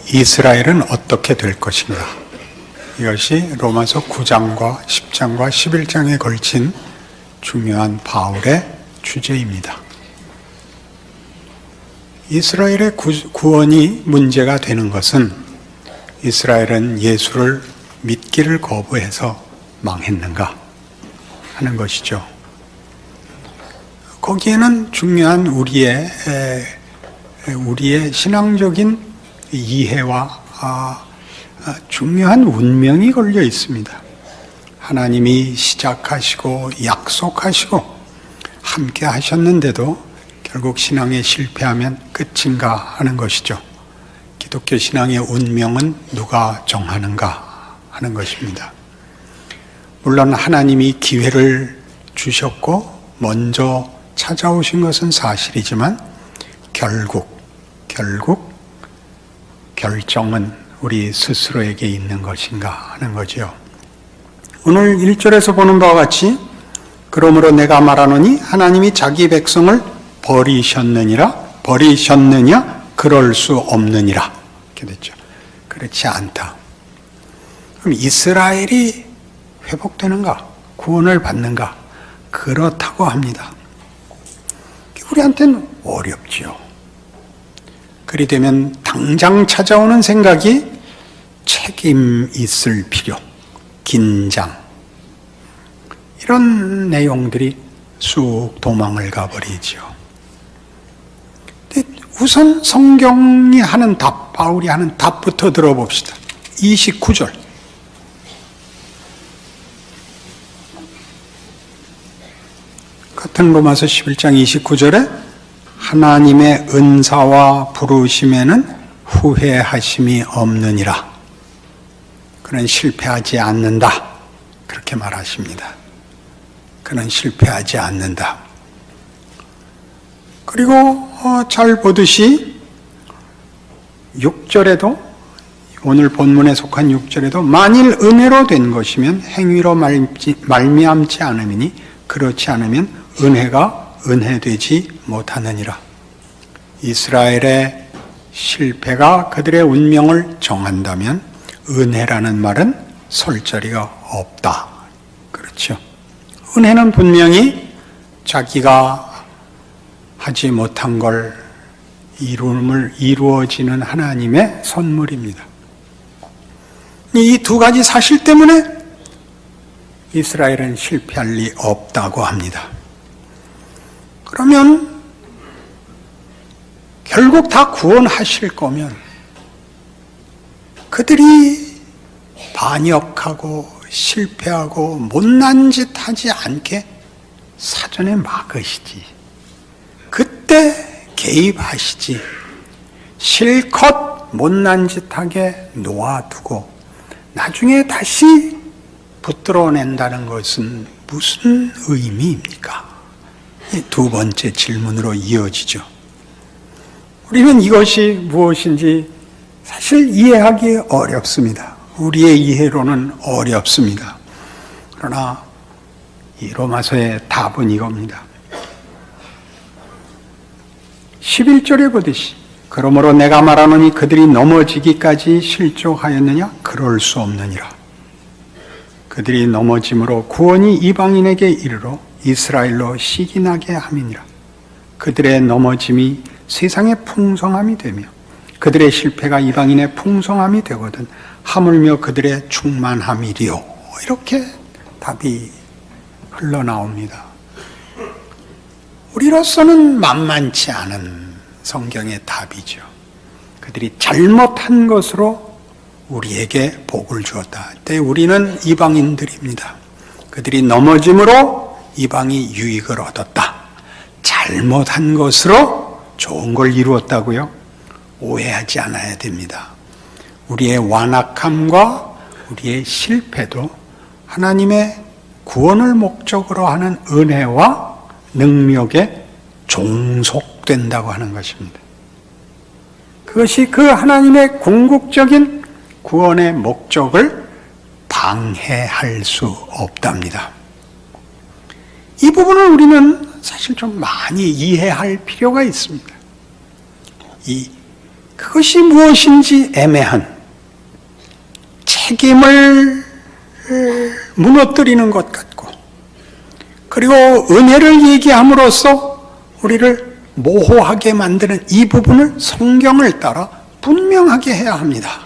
이스라엘은 어떻게 될 것인가? 이것이 로마서 9장과 10장과 11장에 걸친 중요한 바울의 주제입니다. 이스라엘의 구원이 문제가 되는 것은 이스라엘은 예수를 믿기를 거부해서 망했는가 하는 것이죠. 거기에는 중요한 우리의 신앙적인 이해와 중요한 운명이 걸려 있습니다. 하나님이 시작하시고 약속하시고 함께 하셨는데도 결국 신앙에 실패하면 끝인가 하는 것이죠. 기독교 신앙의 운명은 누가 정하는가 하는 것입니다. 물론 하나님이 기회를 주셨고 먼저 찾아오신 것은 사실이지만 결국 결정은 우리 스스로에게 있는 것인가 하는 거죠. 오늘 1절에서 보는 바와 같이 그러므로 내가 말하노니 하나님이 자기 백성을 버리셨느냐 그럴 수 없느니라 이렇게 됐죠. 그렇지 않다. 그럼 이스라엘이 회복되는가? 구원을 받는가? 그렇다고 합니다. 우리한테는 어렵지요. 그리 되면 당장 찾아오는 생각이 책임 있을 필요, 긴장 이런 내용들이 쑥 도망을 가버리죠. 우선 성경이 하는 답, 바울이 하는 답부터 들어봅시다. 29절. 같은 로마서 11장 29절에 하나님의 은사와 부르심에는 후회하심이 없느니라. 그는 실패하지 않는다. 그렇게 말하십니다. 그는 실패하지 않는다. 그리고 잘 보듯이 6절에도 오늘 본문에 속한 6절에도 만일 은혜로 된 것이면 행위로 말미암지 않음이니 그렇지 않으면 은혜가 은혜되지 못하느니라. 이스라엘의 실패가 그들의 운명을 정한다면 은혜라는 말은 설 자리가 없다. 그렇죠. 은혜는 분명히 자기가 하지 못한 걸 이루어지는 하나님의 선물입니다. 이 두 가지 사실 때문에 이스라엘은 실패할 리 없다고 합니다. 그러면 결국 다 구원하실 거면 그들이 반역하고 실패하고 못난 짓 하지 않게 사전에 막으시지. 그때 개입하시지. 실컷 못난 짓 하게 놓아두고 나중에 다시 붙들어낸다는 것은 무슨 의미입니까? 이 두 번째 질문으로 이어지죠. 우리는 이것이 무엇인지 사실 이해하기 어렵습니다. 우리의 이해로는 어렵습니다. 그러나 이 로마서의 답은 이겁니다. 11절에 보듯이 그러므로 내가 말하노니 그들이 넘어지기까지 실족하였느냐? 그럴 수 없느니라. 그들이 넘어짐으로 구원이 이방인에게 이르러 이스라엘로 시기나게 함이니라. 그들의 넘어짐이 세상의 풍성함이 되며 그들의 실패가 이방인의 풍성함이 되거든 하물며 그들의 충만함이리요. 이렇게 답이 흘러나옵니다. 우리로서는 만만치 않은 성경의 답이죠. 그들이 잘못한 것으로 우리에게 복을 주었다. 그때 우리는 이방인들입니다. 그들이 넘어짐으로 이방이 유익을 얻었다. 잘못한 것으로 좋은 걸 이루었다고요? 오해하지 않아야 됩니다. 우리의 완악함과 우리의 실패도 하나님의 구원을 목적으로 하는 은혜와 능력에 종속된다고 하는 것입니다. 그것이 그 하나님의 궁극적인 구원의 목적을 방해할 수 없답니다. 이 부분을 우리는 사실 좀 많이 이해할 필요가 있습니다. 이 그것이 무엇인지 애매한 책임을 무너뜨리는 것 같고, 그리고 은혜를 얘기함으로써 우리를 모호하게 만드는 이 부분을 성경을 따라 분명하게 해야 합니다.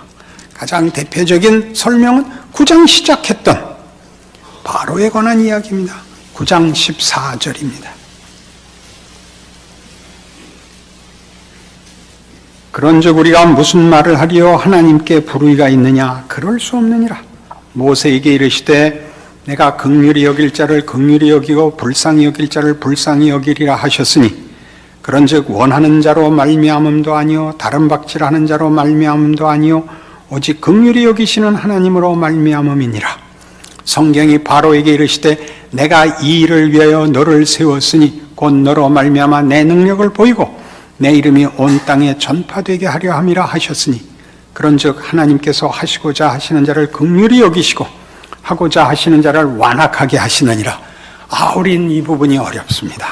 가장 대표적인 설명은 9장 시작했던 바로에 관한 이야기입니다. 9장 14절입니다. 그런즉 우리가 무슨 말을 하리요? 하나님께 불의가 있느냐? 그럴 수 없느니라. 모세에게 이르시되 내가 긍휼히 여길 자를 긍휼히 여기고 불쌍히 여길 자를 불쌍히 여기리라 하셨으니, 그런즉 원하는 자로 말미암음도 아니요 다른 박질하는 자로 말미암음도 아니요 오직 긍휼히 여기시는 하나님으로 말미암음이니라. 성경이 바로에게 이르시되 내가 이 일을 위하여 너를 세웠으니 곧 너로 말미암아 내 능력을 보이고 내 이름이 온 땅에 전파되게 하려 함이라 하셨으니, 그런즉 하나님께서 하시고자 하시는 자를 긍휼히 여기시고 하고자 하시는 자를 완악하게 하시느니라. 우린 이 부분이 어렵습니다.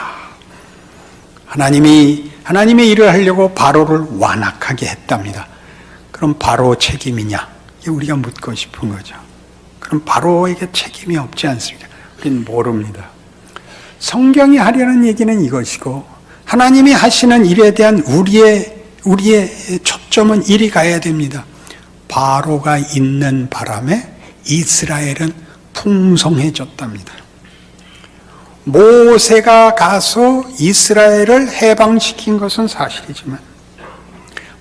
하나님의 일을 하려고 바로를 완악하게 했답니다. 그럼 바로 책임이냐? 이게 우리가 묻고 싶은 거죠. 그럼 바로에게 책임이 없지 않습니까? 우리는 모릅니다. 성경이 하려는 얘기는 이것이고, 하나님이 하시는 일에 대한 우리의 초점은 이리 가야 됩니다. 바로가 있는 바람에 이스라엘은 풍성해졌답니다. 모세가 가서 이스라엘을 해방시킨 것은 사실이지만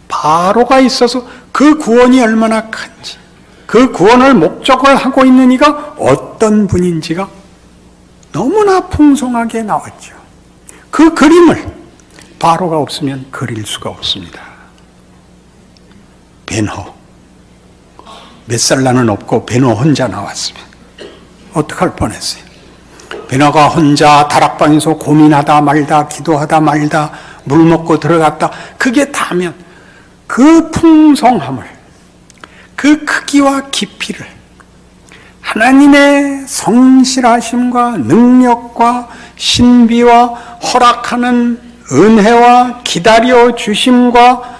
바로가 있어서 그 구원이 얼마나 큰지, 그 구원을 목적을 하고 있는 이가 어떤 분인지가 너무나 풍성하게 나왔죠. 그 그림을 바로가 없으면 그릴 수가 없습니다. 베너, 메살라는 없고 베너 혼자 나왔으면 어떡할 뻔했어요. 베너가 혼자 다락방에서 고민하다 말다, 기도하다 말다, 물 먹고 들어갔다, 그게 다면 그 풍성함을, 그 크기와 깊이를 하나님의 성실하심과 능력과 신비와 허락하는 은혜와 기다려 주심과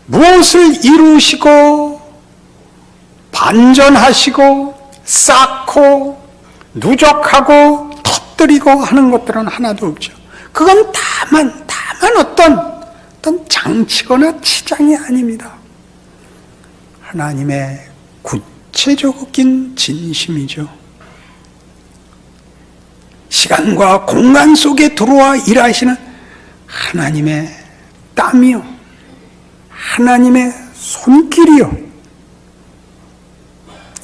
무엇을 이루시고 반전하시고 쌓고 누적하고 터뜨리고 하는 것들은 하나도 없죠. 그건 다만 어떤 장치거나 치장이 아닙니다. 하나님의 구체적인 진심이죠. 시간과 공간 속에 들어와 일하시는 하나님의 땀이요, 하나님의 손길이요,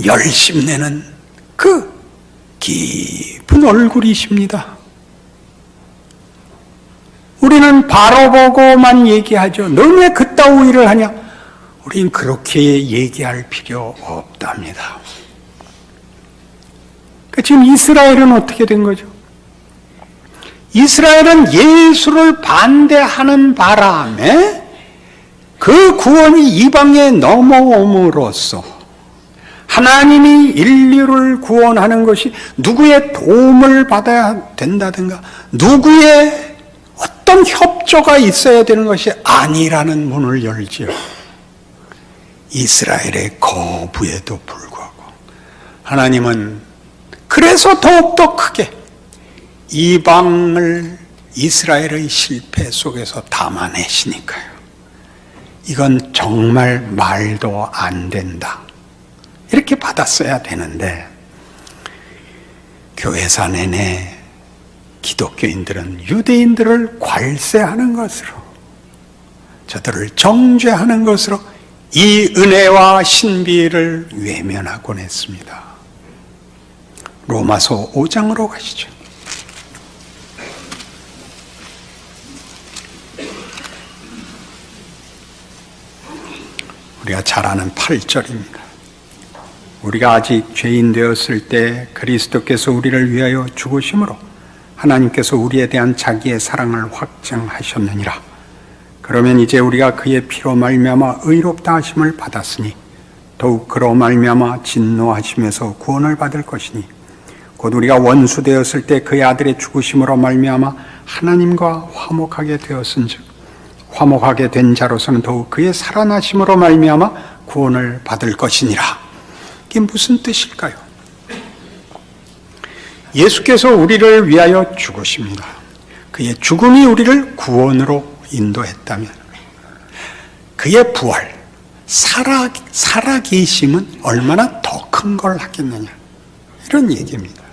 열심 내는 그 깊은 얼굴이십니다. 우리는 바로 보고만 얘기하죠. 너는 왜 그따위 일을 하냐? 우린 그렇게 얘기할 필요 없답니다. 지금 이스라엘은 어떻게 된 거죠? 이스라엘은 예수를 반대하는 바람에 그 구원이 이방에 넘어옴으로써 하나님이 인류를 구원하는 것이 누구의 도움을 받아야 된다든가 누구의 어떤 협조가 있어야 되는 것이 아니라는 문을 열지요. 이스라엘의 거부에도 불구하고 하나님은 그래서 더욱더 크게 이방을 이스라엘의 실패 속에서 담아내시니까요. 이건 정말 말도 안 된다, 이렇게 받았어야 되는데, 교회사 내내 기독교인들은 유대인들을 괄세하는 것으로, 저들을 정죄하는 것으로 이 은혜와 신비를 외면하곤 했습니다. 로마서 5장으로 가시죠. 우리가 잘 아는 8절입니다. 우리가 아직 죄인 되었을 때 그리스도께서 우리를 위하여 죽으심으로 하나님께서 우리에 대한 자기의 사랑을 확증하셨느니라. 그러면 이제 우리가 그의 피로 말미암아 의롭다 하심을 받았으니 더욱 그로 말미암아 진노하심에서 구원을 받을 것이니, 곧 우리가 원수 되었을 때 그의 아들의 죽으심으로 말미암아 하나님과 화목하게 되었은즉 화목하게 된 자로서는 더욱 그의 살아나심으로 말미암아 구원을 받을 것이니라. 이게 무슨 뜻일까요? 예수께서 우리를 위하여 죽으십니다. 그의 죽음이 우리를 구원으로 인도했다면 그의 부활, 살아계심은 얼마나 더 큰 걸 하겠느냐, 이런 얘기입니다.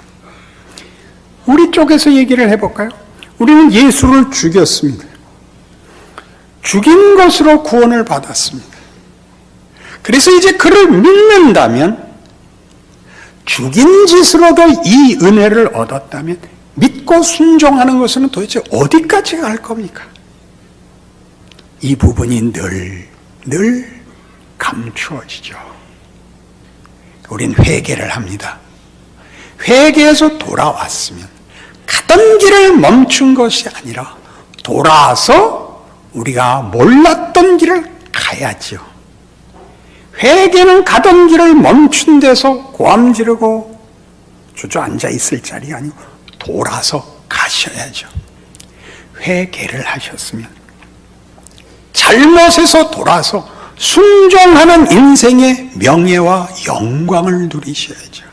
우리 쪽에서 얘기를 해볼까요? 우리는 예수를 죽였습니다. 죽인 것으로 구원을 받았습니다. 그래서 이제 그를 믿는다면, 죽인 짓으로도 이 은혜를 얻었다면 믿고 순종하는 것은 도대체 어디까지 갈 겁니까? 이 부분이 늘 감추어지죠. 우린 회개를 합니다. 회개해서 돌아왔으면 가던 길을 멈춘 것이 아니라 돌아와서 우리가 몰랐던 길을 가야지요. 회개는 가던 길을 멈춘 데서 고함 지르고 주저앉아 있을 자리가 아니고 돌아서 가셔야죠. 회개를 하셨으면 잘못에서 돌아서 순종하는 인생의 명예와 영광을 누리셔야죠.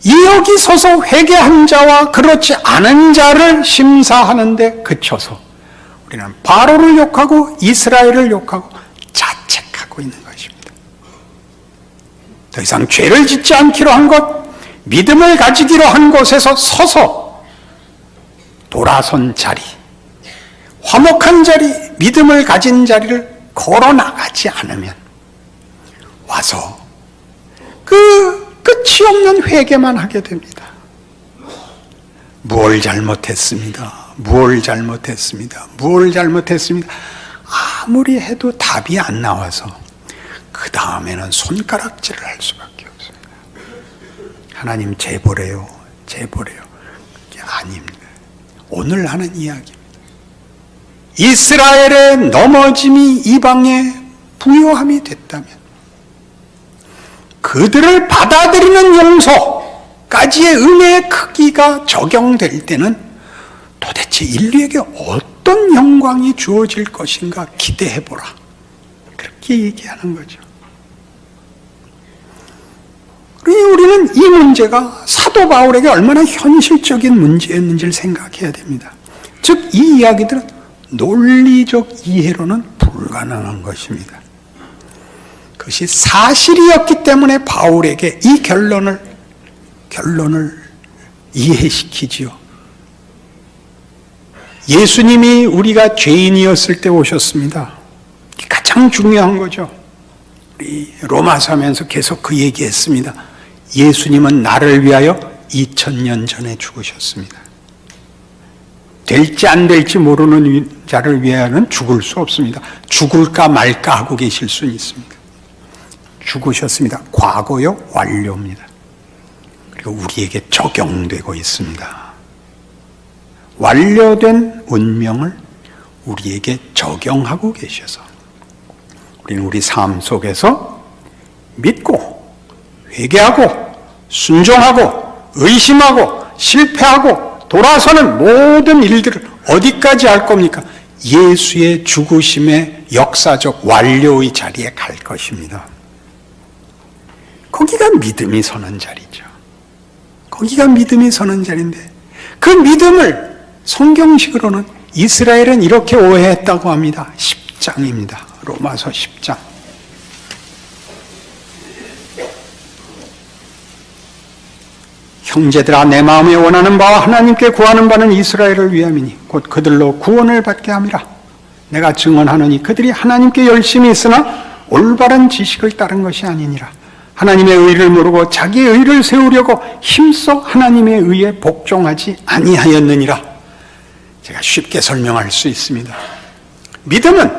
이 여기 서서 회개한 자와 그렇지 않은 자를 심사하는데 그쳐서 우리는 바로를 욕하고 이스라엘을 욕하고 자책하고 있는 것입니다. 더 이상 죄를 짓지 않기로 한 것, 믿음을 가지기로 한 곳에서 서서 돌아선 자리, 화목한 자리, 믿음을 가진 자리를 걸어 나가지 않으면 와서 그 끝이 없는 회개만 하게 됩니다. 무엇을 잘못했습니다. 무엇을 잘못했습니다. 무엇을 잘못했습니다. 아무리 해도 답이 안 나와서 그 다음에는 손가락질을 할 수밖에 없습니다. 하나님 제보래요. 제보래요. 그게 아닙니다. 오늘 하는 이야기입니다. 이스라엘의 넘어짐이 이방에 부요함이 됐다면 그들을 받아들이는 용서까지의 은혜의 크기가 적용될 때는 도대체 인류에게 어떤 영광이 주어질 것인가 기대해보라. 그렇게 얘기하는 거죠. 우리는 이 문제가 사도 바울에게 얼마나 현실적인 문제였는지를 생각해야 됩니다. 즉, 이 이야기들은 논리적 이해로는 불가능한 것입니다. 그것이 사실이었기 때문에 바울에게 이 결론을 이해시키지요. 예수님이 우리가 죄인이었을 때 오셨습니다. 가장 중요한 거죠. 우리 로마서 하면서 계속 그 얘기했습니다. 예수님은 나를 위하여 2000년 전에 죽으셨습니다. 될지 안 될지 모르는 자를 위하여는 죽을 수 없습니다. 죽을까 말까 하고 계실 수는 있습니다. 죽으셨습니다. 과거요, 완료입니다. 그리고 우리에게 적용되고 있습니다. 완료된 운명을 우리에게 적용하고 계셔서 우리는 우리 삶 속에서 믿고 회개하고 순종하고 의심하고 실패하고 돌아서는 모든 일들을 어디까지 할 겁니까? 예수의 죽으심의 역사적 완료의 자리에 갈 것입니다. 거기가 믿음이 서는 자리죠. 거기가 믿음이 서는 자리인데 그 믿음을 성경식으로는 이스라엘은 이렇게 오해했다고 합니다. 10장입니다. 로마서 10장. 형제들아, 내 마음에 원하는 바와 하나님께 구하는 바는 이스라엘을 위함이니 곧 그들로 구원을 받게 함이라. 내가 증언하노니 그들이 하나님께 열심히 있으나 올바른 지식을 따른 것이 아니니라. 하나님의 의를 모르고 자기의 의를 세우려고 힘써 하나님의 의에 복종하지 아니하였느니라. 제가 쉽게 설명할 수 있습니다. 믿음은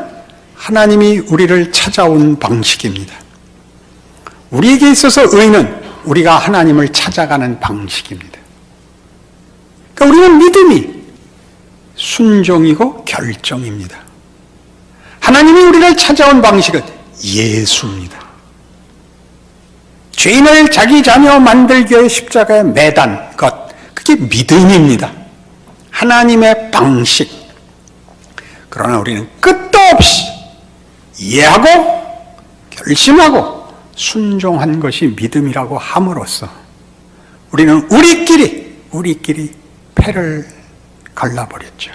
하나님이 우리를 찾아온 방식입니다. 우리에게 있어서 의는 우리가 하나님을 찾아가는 방식입니다. 그러니까 우리는 믿음이 순종이고 결정입니다. 하나님이 우리를 찾아온 방식은 예수입니다. 죄인을 자기 자녀 만들기 위해 십자가에 매단 것, 그게 믿음입니다. 하나님의 방식, 그러나 우리는 끝도 없이 이해하고 결심하고 순종한 것이 믿음이라고 함으로써 우리는 우리끼리 패를 갈라버렸죠.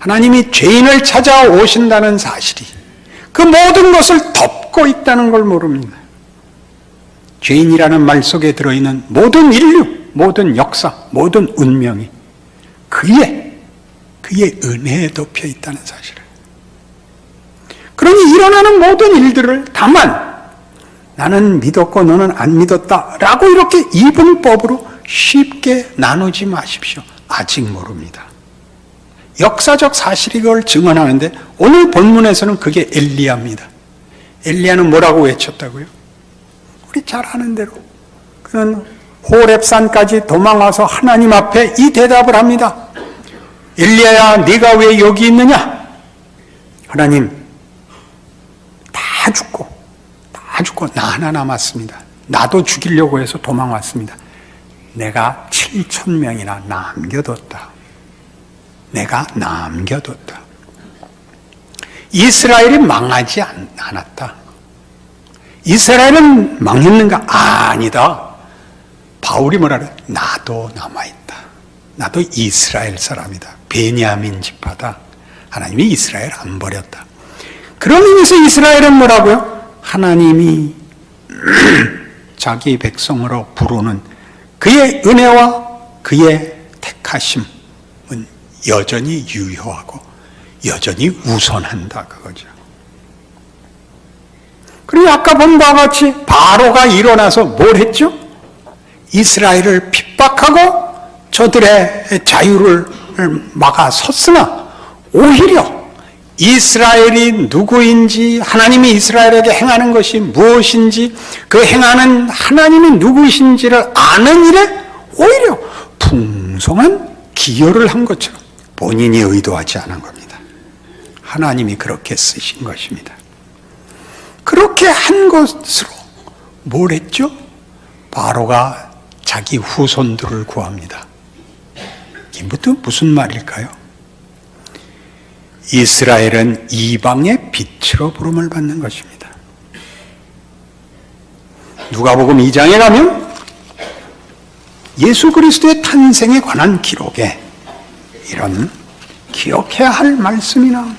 하나님이 죄인을 찾아오신다는 사실이 그 모든 것을 덮고 있다는 걸 모릅니다. 죄인이라는 말 속에 들어있는 모든 인류, 모든 역사, 모든 운명이 그의 은혜에 덮여 있다는 사실을. 그러니 일어나는 모든 일들을 다만 나는 믿었고 너는 안 믿었다 라고 이렇게 이분법으로 쉽게 나누지 마십시오. 아직 모릅니다. 역사적 사실이 그걸 증언하는데 오늘 본문에서는 그게 엘리야입니다. 엘리야는 뭐라고 외쳤다고요? 우리 잘 아는 대로 그는 호렙산까지 도망와서 하나님 앞에 이 대답을 합니다. 엘리야야, 네가 왜 여기 있느냐? 하나님, 다 죽고 나 하나 남았습니다. 나도 죽이려고 해서 도망왔습니다. 내가 7,000명이나 남겨뒀다. 이스라엘이 망하지 않았다. 이스라엘은 망했는가? 아니다. 바울이 뭐라 그래? 나도 남아있다. 나도 이스라엘 사람이다. 베냐민 지파다. 하나님이 이스라엘 안 버렸다. 그런 의미에서 이스라엘은 뭐라고요? 하나님이 자기 백성으로 부르는 그의 은혜와 그의 택하심은 여전히 유효하고 여전히 우선한다 그거죠. 그리고 아까 본 바와 같이 바로가 일어나서 뭘 했죠? 이스라엘을 핍박하고 저들의 자유를 막아섰으나 오히려 이스라엘이 누구인지, 하나님이 이스라엘에게 행하는 것이 무엇인지, 그 행하는 하나님이 누구이신지를 아는 일에 오히려 풍성한 기여를 한 것처럼 본인이 의도하지 않은 겁니다. 하나님이 그렇게 쓰신 것입니다. 그렇게 한 것으로 뭘 했죠? 바로가 자기 후손들을 구합니다. 이것도 무슨 말일까요? 이스라엘은 이방의 빛으로 부름을 받는 것입니다. 누가복음 2장에 가면 예수 그리스도의 탄생에 관한 기록에 이런 기억해야 할 말씀이 나옵니다.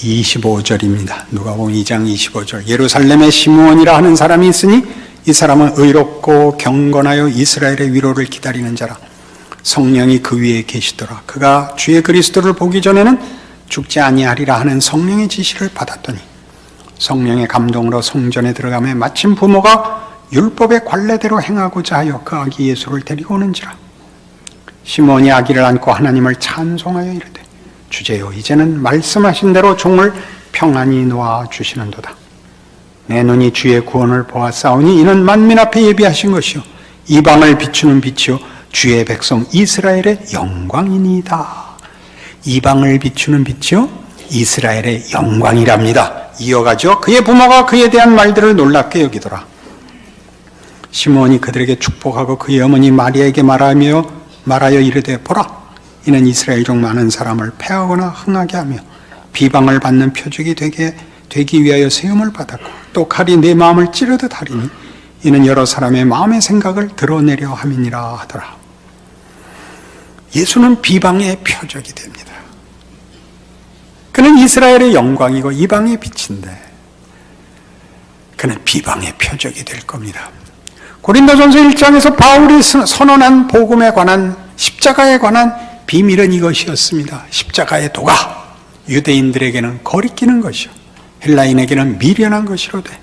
(25절입니다) 누가복음 2장 25절. 예루살렘에 시므온이라 하는 사람이 있으니 이 사람은 의롭고 경건하여 이스라엘의 위로를 기다리는 자라. 성령이 그 위에 계시더라. 그가 주의 그리스도를 보기 전에는 죽지 아니하리라 하는 성령의 지시를 받았더니 성령의 감동으로 성전에 들어가며 마침 부모가 율법의 관례대로 행하고자 하여 그 아기 예수를 데리고 오는지라. 시므온이 아기를 안고 하나님을 찬송하여 이르되 주제여, 이제는 말씀하신 대로 종을 평안히 놓아주시는도다. 내 눈이 주의 구원을 보았사오니 이는 만민 앞에 예비하신 것이요 이방을 비추는 빛이요 주의 백성 이스라엘의 영광이니이다. 이방을 비추는 빛이요 이스라엘의 영광이랍니다. 이어가죠. 그의 부모가 그에 대한 말들을 놀랍게 여기더라. 시므온이 그들에게 축복하고 그의 어머니 마리아에게 말하여 이르되 보라, 이는 이스라엘 중 많은 사람을 패하거나 흥하게 하며 비방을 받는 표적이 되기 위하여 세움을 받았고 또 칼이 내 마음을 찌르듯 하리니 이는 여러 사람의 마음의 생각을 드러내려 함이니라 하더라. 예수는 비방의 표적이 됩니다. 그는 이스라엘의 영광이고 이방의 빛인데 그는 비방의 표적이 될 겁니다. 고린도전서 1장에서 바울이 선언한 복음에 관한, 십자가에 관한 비밀은 이것이었습니다. 십자가의 도가 유대인들에게는 거리끼는 것이요 헬라인에게는 미련한 것이로되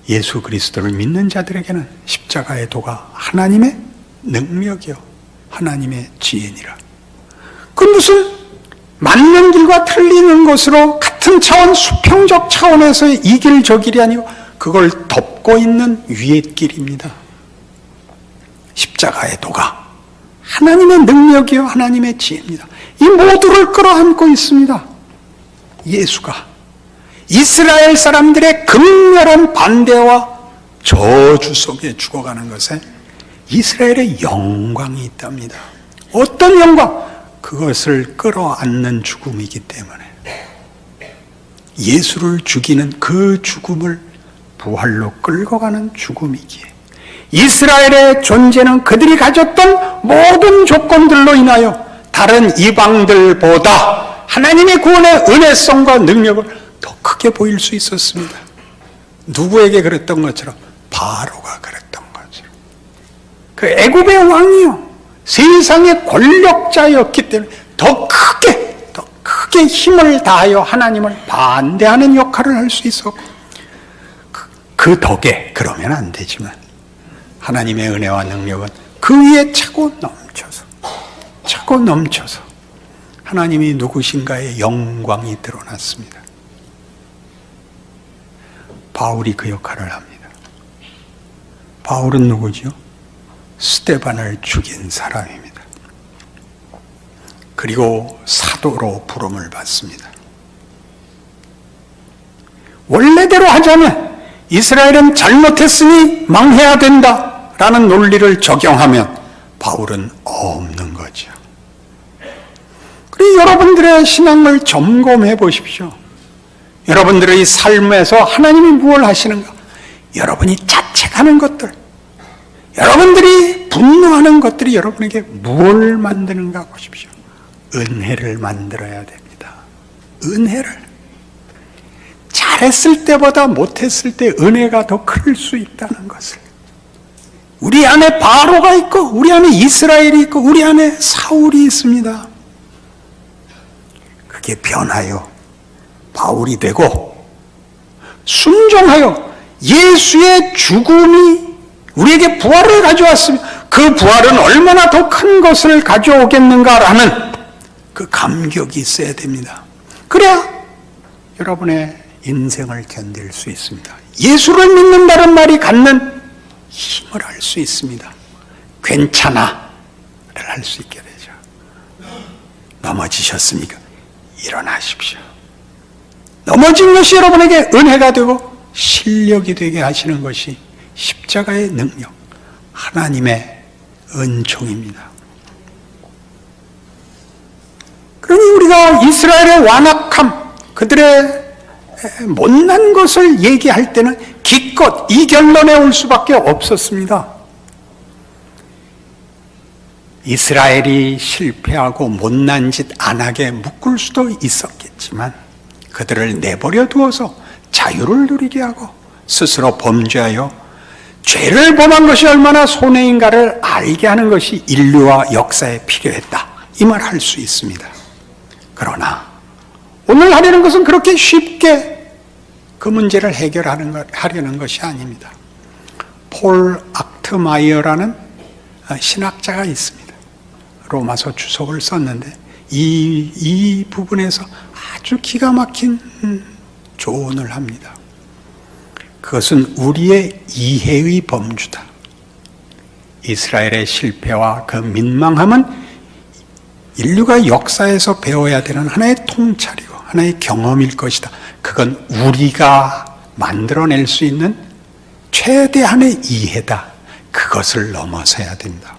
예수 그리스도를 믿는 자들에게는 십자가의 도가 하나님의 능력이요 하나님의 지혜니라. 그 무슨 맞는 길과 틀리는 것으로 같은 차원, 수평적 차원에서의 이 길 저 길이 아니고 그걸 덮고 있는 위의 길입니다. 십자가의 도가 하나님의 능력이요 하나님의 지혜입니다. 이 모두를 끌어안고 있습니다. 예수가 이스라엘 사람들의 극렬한 반대와 저주 속에 죽어가는 것에 이스라엘의 영광이 있답니다. 어떤 영광? 그것을 끌어안는 죽음이기 때문에 예수를 죽이는 그 죽음을 부활로 끌고 가는 죽음이기에 이스라엘의 존재는 그들이 가졌던 모든 조건들로 인하여 다른 이방들보다 하나님의 구원의 은혜성과 능력을 더 크게 보일 수 있었습니다. 누구에게 그랬던 것처럼? 바로가 그랬던 것처럼. 그 애굽의 왕이요, 세상의 권력자였기 때문에 더 크게 힘을 다하여 하나님을 반대하는 역할을 할 수 있었고, 그 덕에 그러면 안 되지만 하나님의 은혜와 능력은 그 위에 차고 넘쳐서 하나님이 누구신가의 영광이 드러났습니다. 바울이 그 역할을 합니다. 바울은 누구죠? 스데반을 죽인 사람입니다. 그리고 사도로 부름을 받습니다. 원래대로 하자면 이스라엘은 잘못했으니 망해야 된다라는 논리를 적용하면 바울은 없는 거죠. 그리고 여러분들의 신앙을 점검해 보십시오. 여러분들의 삶에서 하나님이 무엇을 하시는가? 여러분이 자책하는 것들, 여러분들이 분노하는 것들이 여러분에게 무엇을 만드는가 보십시오. 은혜를 만들어야 됩니다. 은혜를. 잘했을 때보다 못했을 때 은혜가 더 클 수 있다는 것을. 우리 안에 바로가 있고 우리 안에 이스라엘이 있고 우리 안에 사울이 있습니다. 그게 변하여 바울이 되고 순종하여 예수의 죽음이 우리에게 부활을 가져왔으면 그 부활은 얼마나 더 큰 것을 가져오겠는가라는 그 감격이 있어야 됩니다. 그래야 여러분의 인생을 견딜 수 있습니다. 예수를 믿는다는 말이 갖는 힘을 알 수 있습니다. 괜찮아를 할 수 있게 되죠. 넘어지셨습니까? 일어나십시오. 넘어진 것이 여러분에게 은혜가 되고 실력이 되게 하시는 것이 십자가의 능력, 하나님의 은총입니다. 그러니 우리가 이스라엘의 완악함, 그들의 못난 것을 얘기할 때는 기껏 이 결론에 올 수밖에 없었습니다. 이스라엘이 실패하고 못난 짓 안 하게 묶을 수도 있었겠지만 그들을 내버려 두어서 자유를 누리게 하고 스스로 범죄하여 죄를 범한 것이 얼마나 손해인가를 알게 하는 것이 인류와 역사에 필요했다. 이 말 할 수 있습니다. 그러나 오늘 하려는 것은 그렇게 쉽게 그 문제를 하려는 것이 아닙니다. 폴 악트마이어라는 신학자가 있습니다. 로마서 주석을 썼는데 이 부분에서 아주 기가 막힌 조언을 합니다. 그것은 우리의 이해의 범주다. 이스라엘의 실패와 그 민망함은 인류가 역사에서 배워야 되는 하나의 통찰이고 하나의 경험일 것이다. 그건 우리가 만들어낼 수 있는 최대한의 이해다. 그것을 넘어서야 된다.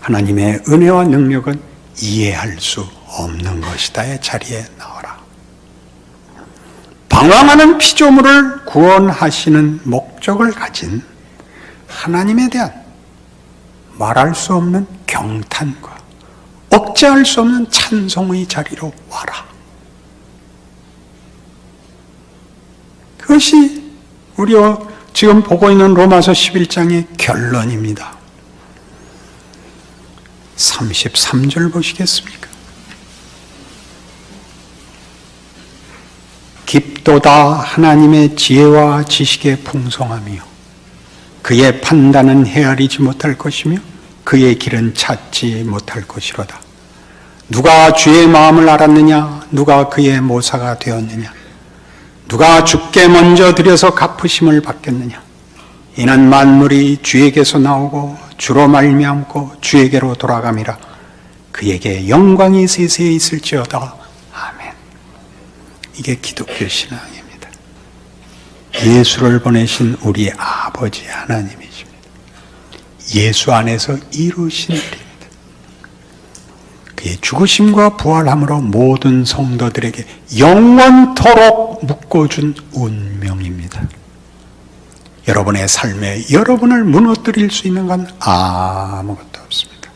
하나님의 은혜와 능력은 이해할 수 없는 것이다의 자리에 나와라. 방황하는 피조물을 구원하시는 목적을 가진 하나님에 대한 말할 수 없는 경탄과 억제할 수 없는 찬송의 자리로 와라. 그것이 우리 지금 보고 있는 로마서 11장의 결론입니다. 33절 보시겠습니까? 깊도다 하나님의 지혜와 지식의 풍성함이요 그의 판단은 헤아리지 못할 것이며 그의 길은 찾지 못할 것이로다. 누가 주의 마음을 알았느냐? 누가 그의 모사가 되었느냐? 누가 주께 먼저 들여서 갚으심을 받겠느냐? 이는 만물이 주에게서 나오고 주로 말미암고 주에게로 돌아감이라. 그에게 영광이 세세히 있을지어다. 아멘. 이게 기독교 신앙입니다. 예수를 보내신 우리 아버지 하나님이십니다. 예수 안에서 이루신 일입니다. 그의 죽으심과 부활함으로 모든 성도들에게 영원토록 묶어준 운명입니다. 여러분의 삶에 여러분을 무너뜨릴 수 있는 건 아무것도 없습니다.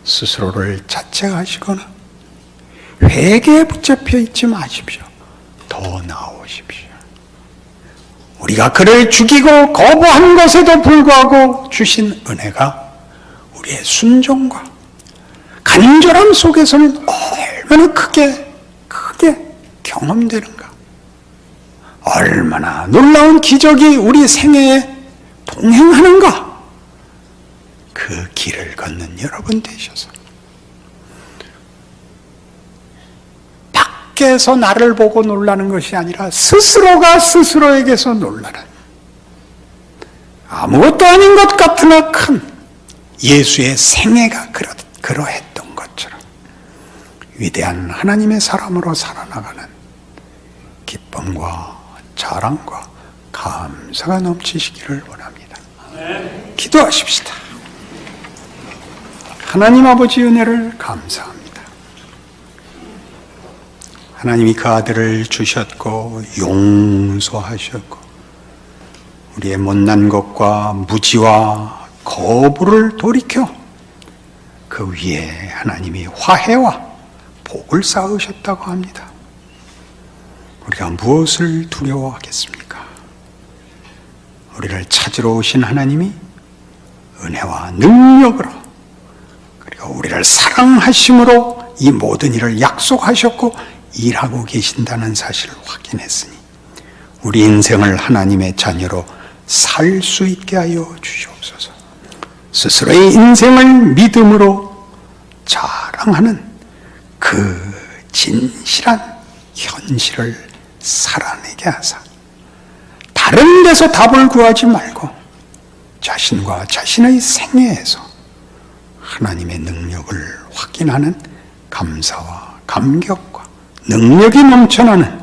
스스로를 자책하시거나 회개에 붙잡혀 있지 마십시오. 더 나오십시오. 우리가 그를 죽이고 거부한 것에도 불구하고 주신 은혜가 우리의 순종과 간절함 속에서는 얼마나 크게 경험되는가. 얼마나 놀라운 기적이 우리 생애에 동행하는가. 그 길을 걷는 여러분 되셔서 밖에서 나를 보고 놀라는 것이 아니라 스스로가 스스로에게서 놀라는, 아무것도 아닌 것 같으나 큰 예수의 생애가 그러했던 것처럼 위대한 하나님의 사람으로 살아나가는 기쁨과 자랑과 감사가 넘치시기를 원합니다. 기도하십시다. 하나님 아버지 은혜를 감사합니다. 하나님이 그 아들을 주셨고 용서하셨고 우리의 못난 것과 무지와 거부를 돌이켜 그 위에 하나님이 화해와 복을 쌓으셨다고 합니다. 우리가 무엇을 두려워하겠습니까? 우리를 찾으러 오신 하나님이 은혜와 능력으로 그리고 우리를 사랑하심으로 이 모든 일을 약속하셨고 일하고 계신다는 사실을 확인했으니 우리 인생을 하나님의 자녀로 살 수 있게 하여 주시옵소서. 스스로의 인생을 믿음으로 자랑하는 그 진실한 현실을 살아내게 하사 다른 데서 답을 구하지 말고 자신과 자신의 생애에서 하나님의 능력을 확인하는 감사와 감격과 능력이 넘쳐나는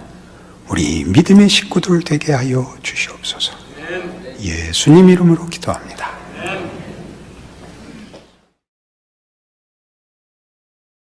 우리 믿음의 식구들 되게 하여 주시옵소서. 예수님 이름으로 기도합니다.